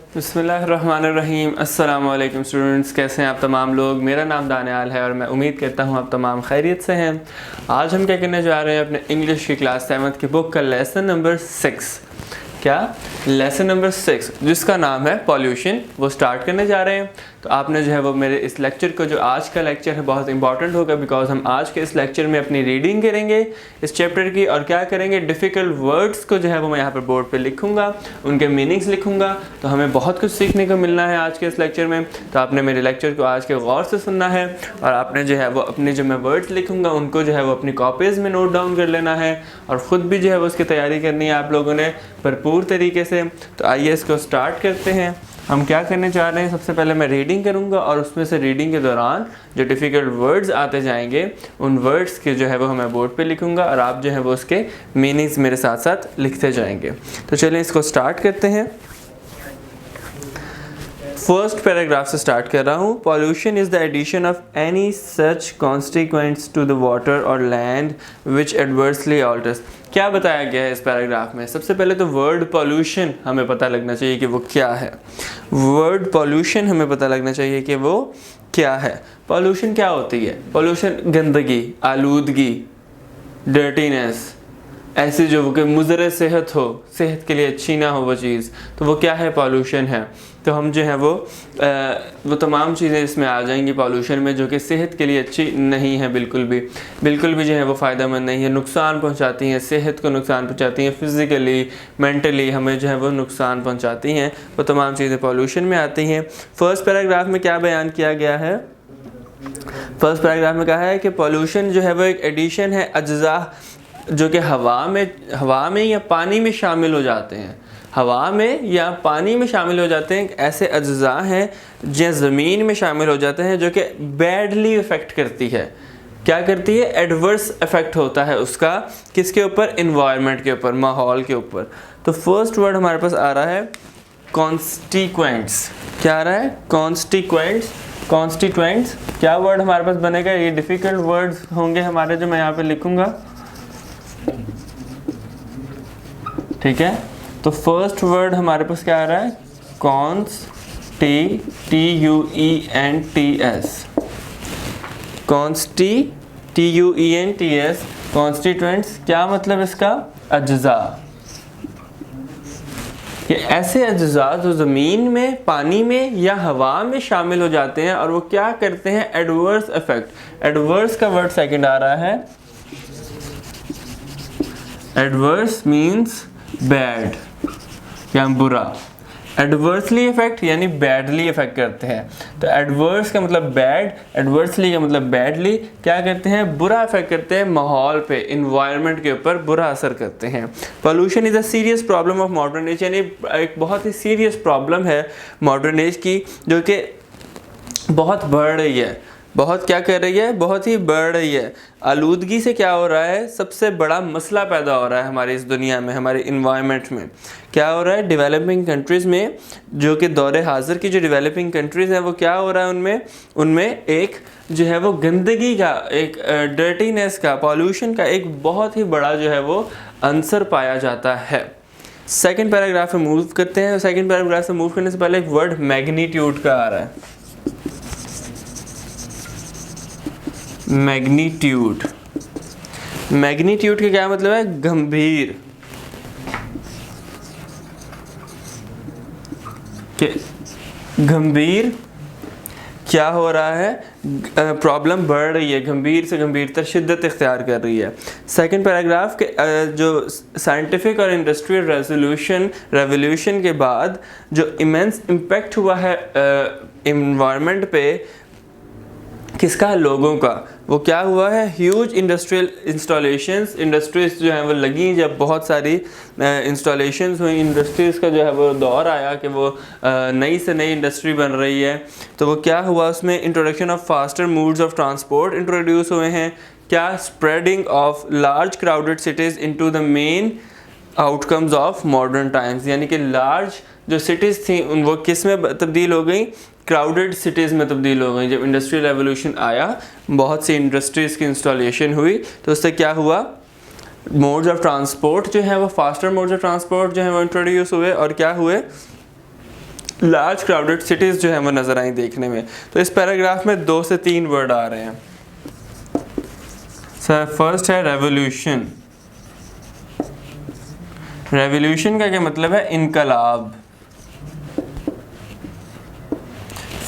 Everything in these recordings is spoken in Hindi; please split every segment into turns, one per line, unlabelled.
बिस्मिल्लाहिर्रहमानिर्रहीम। अस्सलाम वालेकुम स्टूडेंट्स, कैसे हैं आप तमाम लोग। मेरा नाम दानियाल है और मैं उम्मीद करता हूँ आप तमाम खैरियत से हैं। आज हम क्या करने जा रहे हैं, अपने इंग्लिश की क्लास 7th की बुक का लेसन नंबर 6, क्या लेसन नंबर 6 जिसका नाम है पॉल्यूशन, वो स्टार्ट करने जा रहे हैं। तो आपने जो है वो मेरे इस लेक्चर को, जो आज का लेक्चर है बहुत इंपॉर्टेंट होगा, बिकॉज हम आज के इस लेक्चर में अपनी रीडिंग करेंगे इस चैप्टर की, और क्या करेंगे, डिफ़िकल्ट वर्ड्स को जो है वो मैं यहाँ पर बोर्ड पे लिखूंगा, उनके मीनिंग्स लिखूंगा। तो हमें बहुत कुछ सीखने को मिलना है आज के इस लेक्चर में। तो आपने मेरे लेक्चर को आज के गौर से सुनना है, और आपने जो है वो अपने जो मैं वर्ड्स लिखूंगा उनको जो है वो अपनी कॉपीज़ में नोट डाउन कर लेना है, और ख़ुद भी जो है वो उसकी तैयारी करनी है आप लोगों ने भरपूर तरीके से। तो आइए इसको स्टार्ट करते हैं। हम क्या करने जा रहे हैं, सबसे पहले मैं रीडिंग करूंगा, और उसमें से रीडिंग के दौरान जो डिफ़िकल्ट वर्ड्स आते जाएंगे उन वर्ड्स के जो है वो मैं बोर्ड पे लिखूंगा, और आप जो है वो उसके मीनिंग्स मेरे साथ साथ लिखते जाएंगे। तो चलिए इसको स्टार्ट करते हैं। फर्स्ट पैराग्राफ से स्टार्ट कर रहा हूँ। Pollution is the addition of any such constituents to the water और लैंड विच एडवर्सली ऑल्टर्स। क्या बताया गया है इस पैराग्राफ में? सबसे पहले तो वर्ड पॉल्यूशन हमें पता लगना चाहिए कि वो क्या है। वर्ड पॉल्यूशन हमें पता लगना चाहिए कि वो क्या है। पॉल्यूशन क्या होती है? पॉल्यूशन गंदगी, आलूदगी, डर्टीनेस, ऐसी जो कि मुज़र सेहत हो, सेहत के लिए अच्छी ना हो वो चीज़, तो वो क्या है? पॉल्यूशन है। तो हम जो है वो तमाम चीज़ें इसमें आ जाएंगी पॉल्यूशन में, जो कि सेहत के लिए अच्छी नहीं है, बिल्कुल भी जो है वो फ़ायदेमंद नहीं है, नुकसान पहुंचाती हैं, सेहत को नुकसान पहुंचाती हैं, फ़िज़िकली मेंटली हमें जो है वो नुकसान पहुंचाती हैं। वो तमाम चीज़ें पॉल्यूशन में आती हैं। फर्स्ट पैराग्राफ में क्या बयान किया गया है? फर्स्ट पैराग्राफ में कहा है कि पॉल्यूशन जो है वो एक एडिशन है अज्जा जो कि हवा में या पानी में शामिल हो जाते हैं। हवा में या पानी में शामिल हो जाते हैं, ऐसे अज्जा हैं जो ज़मीन में शामिल हो जाते हैं, जो कि बैडली इफ़ेक्ट करती है। क्या करती है? एडवर्स इफ़ेक्ट होता है उसका, किसके ऊपर? इन्वायरमेंट के ऊपर, माहौल के ऊपर। तो फर्स्ट वर्ड हमारे पास आ रहा है कॉन्स्टिक्वेंट्स। क्या आ रहा है? कॉन्स्टिक्वेंट्स। कॉन्स्टिट्यूएंट्स क्या वर्ड हमारे पास बनेगा? ये डिफ़िकल्ट वर्ड्स होंगे हमारे, जो मैं यहाँ पे लिखूँगा, ठीक है। तो फर्स्ट वर्ड हमारे पास क्या आ रहा है? TUENTS। TUENTS। कॉन्स्टिट्यूएंट्स क्या मतलब इसका? अज्जा। ये ऐसे अज्जा जो ज़मीन में, पानी में या हवा में शामिल हो जाते हैं, और वो क्या करते हैं? Adverse effect. एडवर्स का वर्ड सेकंड आ रहा है। एडवर्स मीन्स बैड या बुरा। एडवर्सली इफेक्ट यानी बैडली इफेक्ट करते हैं। तो एडवर्स का मतलब बैड, एडवर्सली का मतलब बैडली। क्या करते हैं? बुरा इफेक्ट करते हैं, माहौल पे, इन्वायरमेंट के ऊपर बुरा असर करते हैं। Pollution is a serious problem of modern age, यानी एक बहुत ही सीरियस प्रॉब्लम है मॉडर्न एज की, जो कि बहुत बढ़ रही है। बहुत क्या कर रही है? बहुत ही बढ़ रही है। आलूदगी से क्या हो रहा है? सबसे बड़ा मसला पैदा हो रहा है हमारी इस दुनिया में, हमारे इन्वायरमेंट में। क्या हो रहा है? डेवलपिंग कंट्रीज़ में, जो कि दौरे हाजिर की जो डेवलपिंग कंट्रीज़ हैं, वो क्या हो रहा है उनमें एक जो है वो गंदगी का, एक डर्टीनेस का, पॉल्यूशन का एक बहुत ही बड़ा जो है वो अंसर पाया जाता है। सेकेंड पैराग्राफ में मूव करते हैं। सेकेंड पैराग्राफ से मूव करने से पहले एक वर्ड मैग्नीट्यूड का आ रहा है। मैग्नीट्यूड। मैग्नीट्यूड का क्या मतलब है? गंभीर। गंभीर क्या हो रहा है? प्रॉब्लम बढ़ रही है, गंभीर से गंभीरतर शिद्दत इख्तियार कर रही है। सेकंड पैराग्राफ के जो साइंटिफिक और इंडस्ट्रियल रेवोल्यूशन के बाद जो इमेंस इम्पैक्ट हुआ है इन्वायरमेंट पे, किसका? लोगों का। वो क्या हुआ है? ह्यूज इंडस्ट्रियल इंस्टॉलेशंस, इंडस्ट्रीज जो हैं वो लगी, जब बहुत सारी इंस्टॉलेशंस हुई, इंडस्ट्रीज़ का जो है वो दौर आया कि वो नई से नई इंडस्ट्री बन रही है, तो वो क्या हुआ? उसमें introduction of faster modes of transport introduce हुए हैं। क्या? Spreading of large crowded cities into the main outcomes of modern times, यानी कि लार्ज जो सिटीज़ थी वो किस में तब्दील हो गई? क्राउडेड सिटीज़ में तब्दील हो गई। जब इंडस्ट्रियल रेवोल्यूशन आया, बहुत सी इंडस्ट्रीज़ की इंस्टॉलेशन हुई, तो उससे क्या हुआ? मोड्स ऑफ ट्रांसपोर्ट जो है वो, फास्टर मोड्स ऑफ ट्रांसपोर्ट जो है वो इंट्रोड्यूस हुए, और क्या हुए? लार्ज क्राउडेड सिटीज़ जो है वो नज़र आई देखने में। तो इस पैराग्राफ में 2 से 3 वर्ड आ रहे हैं। सर फर्स्ट है रेवोल्यूशन। रेवोल्यूशन का क्या मतलब है? इनकलाब।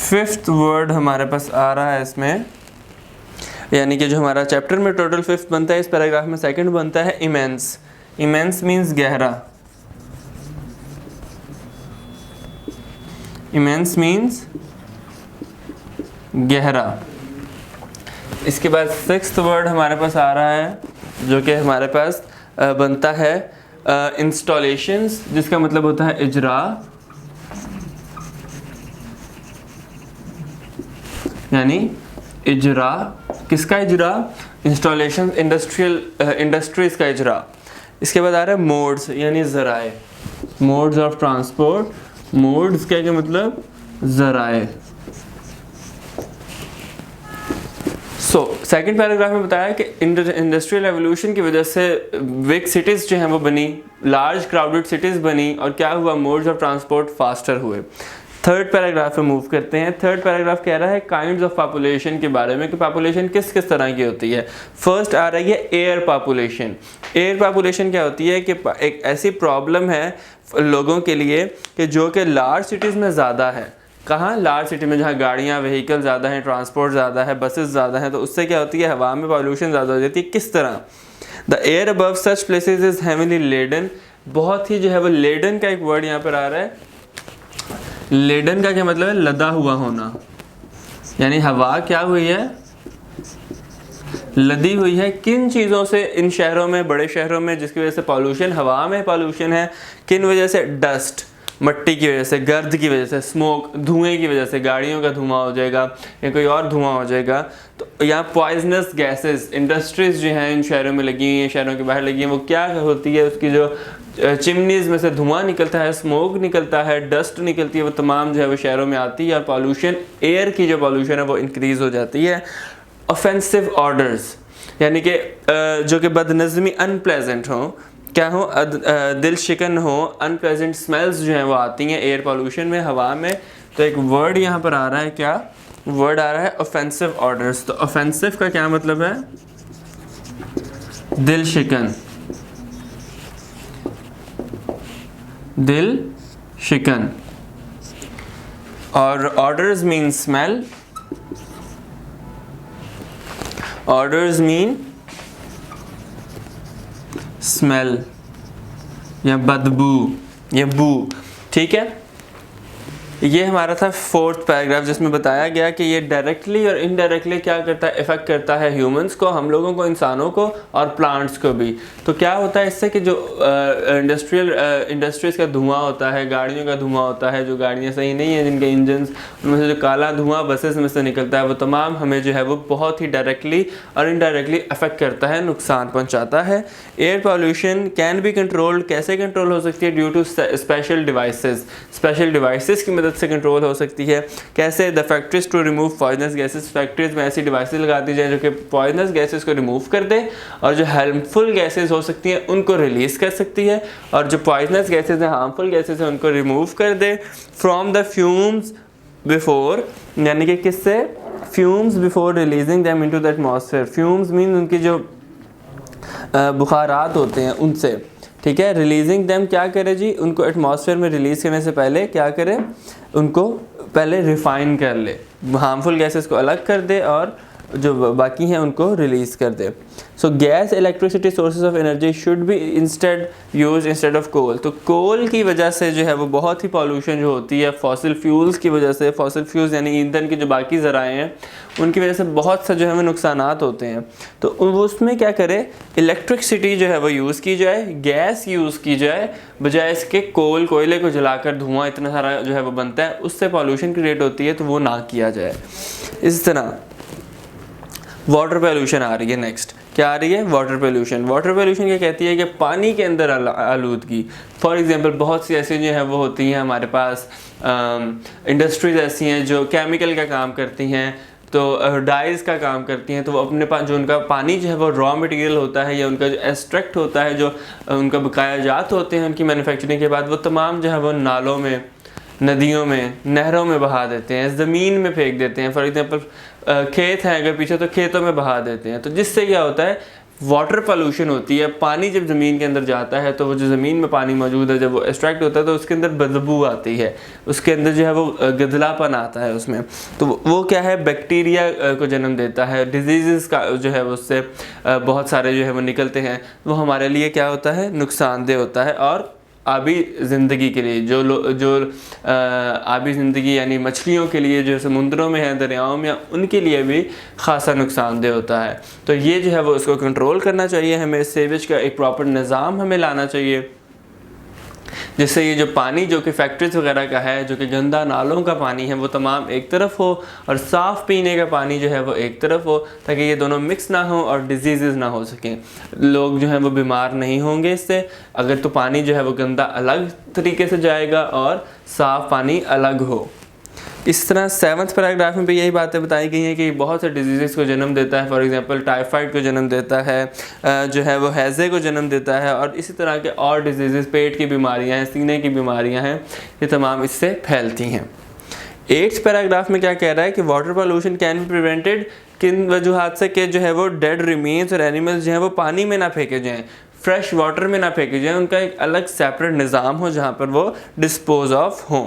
फिफ्थ वर्ड हमारे पास आ रहा है इसमें, यानी कि जो हमारा चैप्टर में टोटल 5th बनता है, इस पैराग्राफ में 2nd बनता है इमेंस। इमेंस मीन्स गहरा। इमेंस मीन्स गहरा। इसके बाद 6th वर्ड हमारे पास आ रहा है जो कि हमारे पास बनता है इंस्टॉलेशंस, जिसका मतलब होता है इजरा, यानी इजरा। किसका इजरा? इंस्टॉलेशन, इंडस्ट्रीज का इजरा। इसके बाद आ रहा है मोड्स, यानी ज़राए। Modes of transport. मोड्स क्या मतलब? ज़राए। सेकंड पैराग्राफ में बताया कि इंडस्ट्रियल रेवोल्यूशन की वजह से बिग सिटीज़ जो हैं वो बनी, लार्ज क्राउडेड सिटीज़ बनी, और क्या हुआ? मोड्स ऑफ ट्रांसपोर्ट फास्टर हुए। थर्ड पैराग्राफ में मूव करते हैं। थर्ड पैराग्राफ कह रहा है काइंड्स ऑफ पॉपुलेशन के बारे में, कि पॉपुलेशन किस किस तरह की होती है। फर्स्ट आ रही है एयर पॉपुलेशन। एयर पॉपुलेशन क्या होती है कि एक ऐसी प्रॉब्लम है लोगों के लिए कि जो कि लार्ज सिटीज़ में ज़्यादा है। कहाँ? लार्ज सिटी में, जहाँ गाड़ियाँ, व्हीकल ज़्यादा हैं, ट्रांसपोर्ट ज़्यादा है, बसेस ज़्यादा हैं, तो उससे क्या होती है? हवा में पॉल्यूशन ज़्यादा हो जाती है। किस तरह? The air above such places is heavily laden. बहुत ही जो है वो लेडन का एक वर्ड यहाँ पर आ रहा है। लेडन का क्या मतलब है? लदा हुआ होना, यानी हवा क्या हुई है? लदी हुई है। किन चीज़ों से? इन शहरों में, बड़े शहरों में, जिसकी वजह से पॉल्यूशन, हवा में पॉल्यूशन है। किन वजह से? डस्ट, मट्टी की वजह से, गर्द की वजह से, स्मोक, धुएं की वजह से, गाड़ियों का धुआं हो जाएगा या कोई और धुआं हो जाएगा। तो यहाँ पॉइजनस गैसेस, इंडस्ट्रीज जो हैं इन शहरों में लगी हुई हैं, शहरों के बाहर लगी हैं, वो क्या होती है? उसकी जो चिमनीज़ में से धुआं निकलता है, स्मोक निकलता है, डस्ट निकलती है, वो तमाम जो है वो शहरों में आती है, और पॉल्यूशन, एयर की जो पॉल्यूशन है वो इंक्रीज़ हो जाती है। ऑफेंसिव ऑर्डर्स, यानी कि जो कि बदनज़मी, अनप्लेजेंट हो, क्या हो? दिल शिकन हो, अनप्लेजेंट स्मेल्स जो हैं वो आती हैं एयर पॉल्यूशन में, हवा में। तो एक वर्ड यहाँ पर आ रहा है, क्या वर्ड आ रहा है? Offensive orders. तो ऑफेंसिव का क्या मतलब है? दिल शिकन। दिल शिकन। और orders mean smell. Orders mean smell या बदबू या बू। ठीक है, ये हमारा था 4th पैराग्राफ, जिसमें बताया गया कि ये डायरेक्टली और इनडायरेक्टली क्या करता है? इफेक्ट करता है ह्यूमंस को, हम लोगों को, इंसानों को, और प्लांट्स को भी। तो क्या होता है इससे कि जो इंडस्ट्रीज का धुआं होता है, गाड़ियों का धुआं होता है, जो गाड़ियाँ सही नहीं है जिनके इंजन्स, उनमें से जो काला धुआं बसेस में से निकलता है, वो तमाम हमें जो है वो बहुत ही डायरेक्टली और इनडायरेक्टली अफेक्ट करता है, नुकसान पहुँचाता है। Air pollution can be controlled. कैसे कंट्रोल हो सकती है? Due to special devices. Special devices की मदद से कंट्रोल हो सकती है। कैसे? The factories to remove poisonous gases. Factories में ऐसी डिवाइसेस लगा दी जाए जो कि पॉइजनस गैसेस को रिमूव कर दे, और जो हार्मफुल गैसेस हो सकती हैं उनको रिलीज कर सकती है, और जो पॉइजनस गैसेस हैं, हार्मफुल गैसेस हैं, उनको रिमूव कर दे। फ्रॉम द फ्यूम्स बिफोर, यानी कि किससे? Fumes before releasing them into the atmosphere. Fumes mean उनकी जो बुखारात होते हैं उनसे। ठीक है, रिलीजिंग देम क्या करे जी? उनको एटमॉस्फेयर में रिलीज़ करने से पहले क्या करे? उनको पहले रिफाइन कर ले, हार्मफुल गैसेस को अलग कर दे, और जो बाकी हैं उनको रिलीज़ कर दे। So gas electricity sources of energy should be instead use instead of coal. तो कोल की वजह से जो है वो बहुत ही पॉल्यूशन जो होती है, फॉसिल फ्यूल्स की वजह से, फॉसिल फ्यूल्स यानी ईंधन के जो बाकी ज़राए हैं उनकी वजह से बहुत सा जो है वो नुकसानात होते हैं। तो उसमें क्या करे? इलेक्ट्रिसिटी जो है वो यूज़ की जाए, गैस यूज़ की जाए, बजाय इसके कोल, कोयले को जलाकर धुआं इतना सारा जो है वो बनता है, उससे पॉल्यूशन क्रिएट होती है, तो वो ना किया जाए। इस तरह वाटर पोल्यूशन आ रही है। नेक्स्ट क्या आ रही है? Water pollution. वाटर पोल्यूशन क्या कहती है कि पानी के अंदर आलूदगी। फॉर एग्जांपल बहुत सी ऐसी जो है वो होती हैं हमारे पास, इंडस्ट्रीज ऐसी हैं जो केमिकल का काम करती हैं, तो डाइज़ का काम करती हैं, तो वो अपने पास जो उनका पानी जो है वो रॉ मटेरियल होता है, या उनका जो एक्सट्रैक्ट होता है, जो उनका बकाया जात होते हैं उनकी मैन्युफैक्चरिंग के बाद, वो तमाम जो है वो नालों में नदियों में, नहरों में बहा देते हैं, ज़मीन में फेंक देते हैं। फॉर एग्जांपल खेत हैं अगर पीछे तो खेतों में बहा देते हैं। तो जिससे क्या होता है, वाटर पोल्यूशन होती है। पानी जब ज़मीन के अंदर जाता है तो वो जो ज़मीन में पानी मौजूद है, जब वो एक्सट्रैक्ट होता है तो उसके अंदर बदबू आती है, उसके अंदर जो है वो गंदलापन आता है उसमें। तो वो क्या है, बैक्टीरिया को जन्म देता है, डिजीज़ का जो है वो उससे बहुत सारे जो है वो निकलते हैं। वो हमारे लिए क्या होता है, नुकसानदेह होता है। और आबी ज़िंदगी के लिए जो आबी ज़िंदगी यानी मछलियों के लिए जो समुद्रों में है, दरियाओं में, उनके लिए भी ख़ासा नुकसानदेह होता है। तो ये जो है वो उसको कंट्रोल करना चाहिए हमें। सीवेज का एक प्रॉपर निज़ाम हमें लाना चाहिए, जिससे ये जो पानी जो कि फैक्ट्रीज वगैरह का है, जो कि गंदा नालों का पानी है, वो तमाम एक तरफ हो और साफ़ पीने का पानी जो है वो एक तरफ हो, ताकि ये दोनों मिक्स ना हो और डिजीज़ ना हो सकें। लोग जो है वो बीमार नहीं होंगे इससे। अगर तो पानी जो है वो गंदा अलग तरीके से जाएगा और साफ़ पानी अलग हो। इस तरह 7th पैराग्राफ में भी यही बातें बताई गई हैं कि बहुत से डिजीज़ को जन्म देता है। फॉर एग्जांपल टाइफाइड को जन्म देता है, जो है वो हैज़े को जन्म देता है, और इसी तरह के और डिजीज़, पेट की बीमारियां हैं, सीने की बीमारियां हैं, ये तमाम इससे फैलती हैं। 8th पैराग्राफ में क्या कह रहा है कि water pollution can be prevented, किन वजूहात से कि जो है वो डेड रिमेन्स और एनिमल्स जो हैं वो पानी में ना फेंके जाएँ, फ्रेश वाटर में ना फेंके जाएँ, उनका एक अलग सेपरेट निज़ाम हो जहाँ पर वो डिस्पोज ऑफ हों।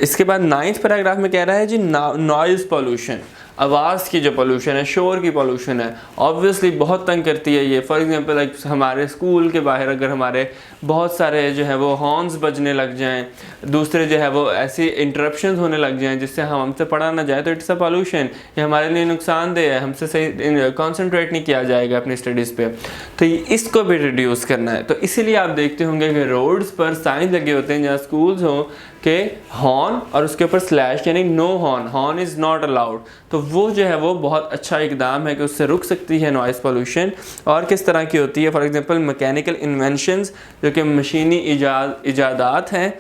इसके बाद 9th पैराग्राफ में कह रहा है जी नॉइज़ पोल्यूशन, आवाज़ की जो पोल्यूशन है, शोर की पोल्यूशन है, ऑब्वियसली बहुत तंग करती है ये। फॉर एग्जांपल लाइक हमारे स्कूल के बाहर अगर हमारे बहुत सारे जो है वो हॉर्न्स बजने लग जाएं, दूसरे जो है वो ऐसी इंटरप्शंस होने लग जाएं जिससे हमसे पढ़ा ना जाए, तो इट्स अ पोल्यूशन। ये हमारे लिए नुकसानदेह है, हमसे सही कॉन्सेंट्रेट नहीं किया जाएगा अपनी स्टडीज़ पे। तो इसको भी रिड्यूस करना है। तो इसीलिए आप देखते होंगे कि रोड्स पर साइन लगे होते हैं जहाँ स्कूल्स हों के हॉर्न और उसके ऊपर स्लैश यानी no horn, horn is not allowed. तो वो जो है वो बहुत अच्छा इकदाम है कि उससे रुक सकती है नॉइज़ पोल्यूशन। और किस तरह की होती है, फॉर एग्जांपल मैकेनिकल इन्वेंशंस, जो कि मशीनी इजादात हैं,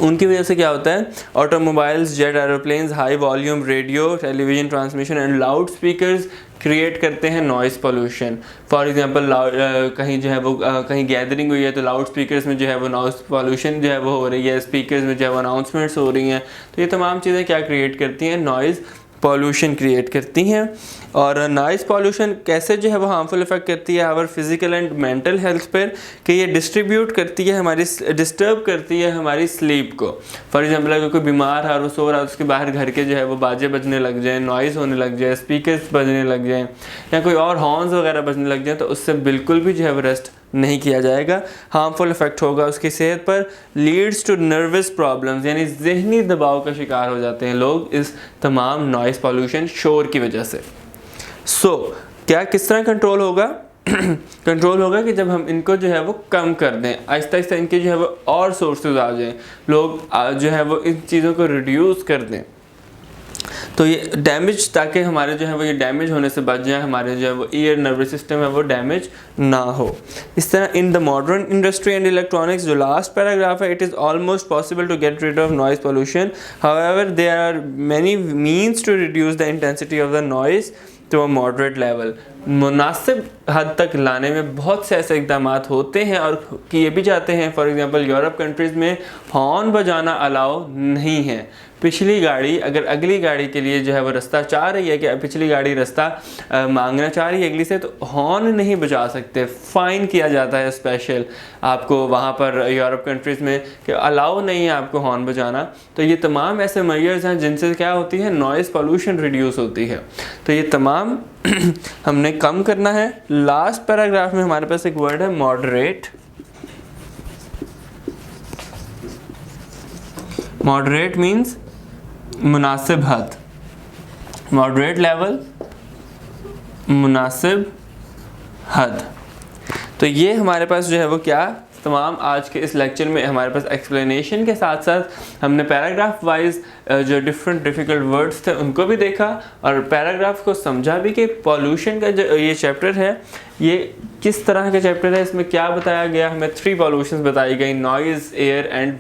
उनकी वजह से क्या होता है, automobiles, jet aeroplanes, high volume radio, television transmission and loud speakers create करते हैं नॉइज़ पोल्यूशन। फॉर एग्जांपल कहीं जो है वो कहीं गैदरिंग हुई है तो लाउड स्पीकर्स में जो है वो नॉइज़ पोल्यूशन जो है वो हो रही है, स्पीकर्स में जो है वो अनाउंसमेंट्स हो रही हैं। तो ये तमाम चीज़ें क्या क्रिएट करती हैं, नॉइज़ पॉल्यूशन क्रिएट करती हैं। और नॉइज़ पॉल्यूशन कैसे जो है वो हार्मफुल इफेक्ट करती है our physical and mental health पर, कि ये डिस्ट्रीब्यूट करती है हमारी, डिस्टर्ब करती है हमारी स्लीप को। फॉर एग्जांपल अगर कोई बीमार है और वो सो रहा है, उसके बाहर घर के जो है वो बाजे बजने लग जाए, नॉइज़ होने लग जाए, स्पीकर्स बजने लग जाए, या कोई और हॉर्न्स वगैरह बजने लग जाए, तो उससे बिल्कुल भी जो है वो रेस्ट नहीं किया जाएगा, हार्मफुल इफेक्ट होगा उसकी सेहत पर। लीड्स टू नर्वस प्रॉब्लम्स, यानी जहनी दबाव का शिकार हो जाते हैं लोग इस तमाम नॉइज़ पॉल्यूशन, शोर की वजह से। क्या किस तरह कंट्रोल होगा? कंट्रोल होगा कि जब हम इनको जो है वो कम कर दें, आहिस्ता आहिस्ता इनके जो है वो और सोर्सेज आ जाएं, लोग जो है वो इन चीज़ों को रिड्यूस कर दें, तो ये डैमेज, ताकि हमारे जो है वो ये डैमेज होने से बच जाए, हमारे जो है वो ईयर नर्वस सिस्टम है वो डैमेज ना हो। इस तरह in the modern industry and electronics, जो लास्ट पैराग्राफ है, it is almost possible to get rid of noise pollution, however there are many means to reduce the intensity of the noise to a moderate level. मुनासिब हद तक लाने में बहुत से ऐसे इकदाम होते हैं और किए भी जाते हैं। फॉर एग्जांपल यूरोप कंट्रीज़ में हॉर्न बजाना अलाउ नहीं है। पिछली गाड़ी अगर अगली गाड़ी के लिए जो है वो रास्ता चाह रही है कि पिछली गाड़ी रास्ता मांगना चाह रही है अगली से, तो हॉर्न नहीं बजा सकते, फ़ाइन किया जाता है स्पेशल आपको वहाँ पर यूरोप कंट्रीज़ में, कि अलाउ नहीं है आपको हॉर्न बजाना। तो ये तमाम ऐसे मेजर्स हैं जिनसे क्या होती है, नॉइज़ पोल्यूशन रिड्यूस होती है। तो ये तमाम हमने कम करना है। लास्ट पैराग्राफ में हमारे पास एक वर्ड है मॉडरेट। मॉडरेट मीन्स मुनासिब हद, मॉडरेट लेवल, मुनासिब हद। तो ये हमारे पास जो है वो क्या तमाम आज के इस लेक्चर में हमारे पास एक्सप्लेनेशन के साथ साथ हमने पैराग्राफ वाइज जो डिफ़िकल्ट वर्ड्स थे उनको भी देखा और पैराग्राफ को समझा भी कि पॉल्यूशन का जो ये चैप्टर है ये किस तरह का चैप्टर है, इसमें क्या बताया गया। हमें 3 पॉल्यूशंस बताई गई, noise, air and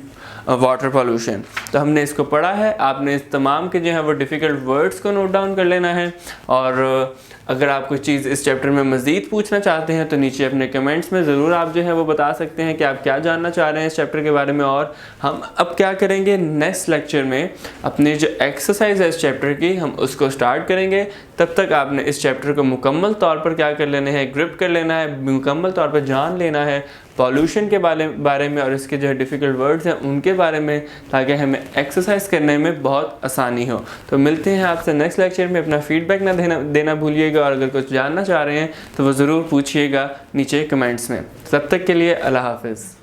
water pollution. तो हमने इसको पढ़ा है। आपने इस तमाम के जो है वो डिफ़िकल्ट वर्ड्स को नोट डाउन कर लेना है और अगर आप कोई चीज़ इस चैप्टर में मज़ीद पूछना चाहते हैं तो नीचे अपने कमेंट्स में ज़रूर आप जो है वो बता सकते हैं कि आप क्या जानना चाह रहे हैं इस चैप्टर के बारे में। और हम अब क्या करेंगे, नेक्स्ट लेक्चर में अपनी जो एक्सरसाइज है इस चैप्टर की हम उसको स्टार्ट करेंगे। तब तक आपने इस चैप्टर को मुकम्मल तौर पर क्या कर लेना है, ग्रिप कर लेना है, मुकम्मल तौर पर जान लेना है पॉल्यूशन के बारे में और इसके जो डिफ़िकल्ट वर्ड्स हैं उनके बारे में, ताकि हमें एक्सरसाइज करने में बहुत आसानी हो। तो मिलते हैं आपसे नेक्स्ट लेक्चर में। अपना फीडबैक ना देना भूलिएगा और अगर कुछ जानना चाह रहे हैं तो वो ज़रूर पूछिएगा नीचे कमेंट्स में। तब तक के लिए अल्लाह हाफ़िज़।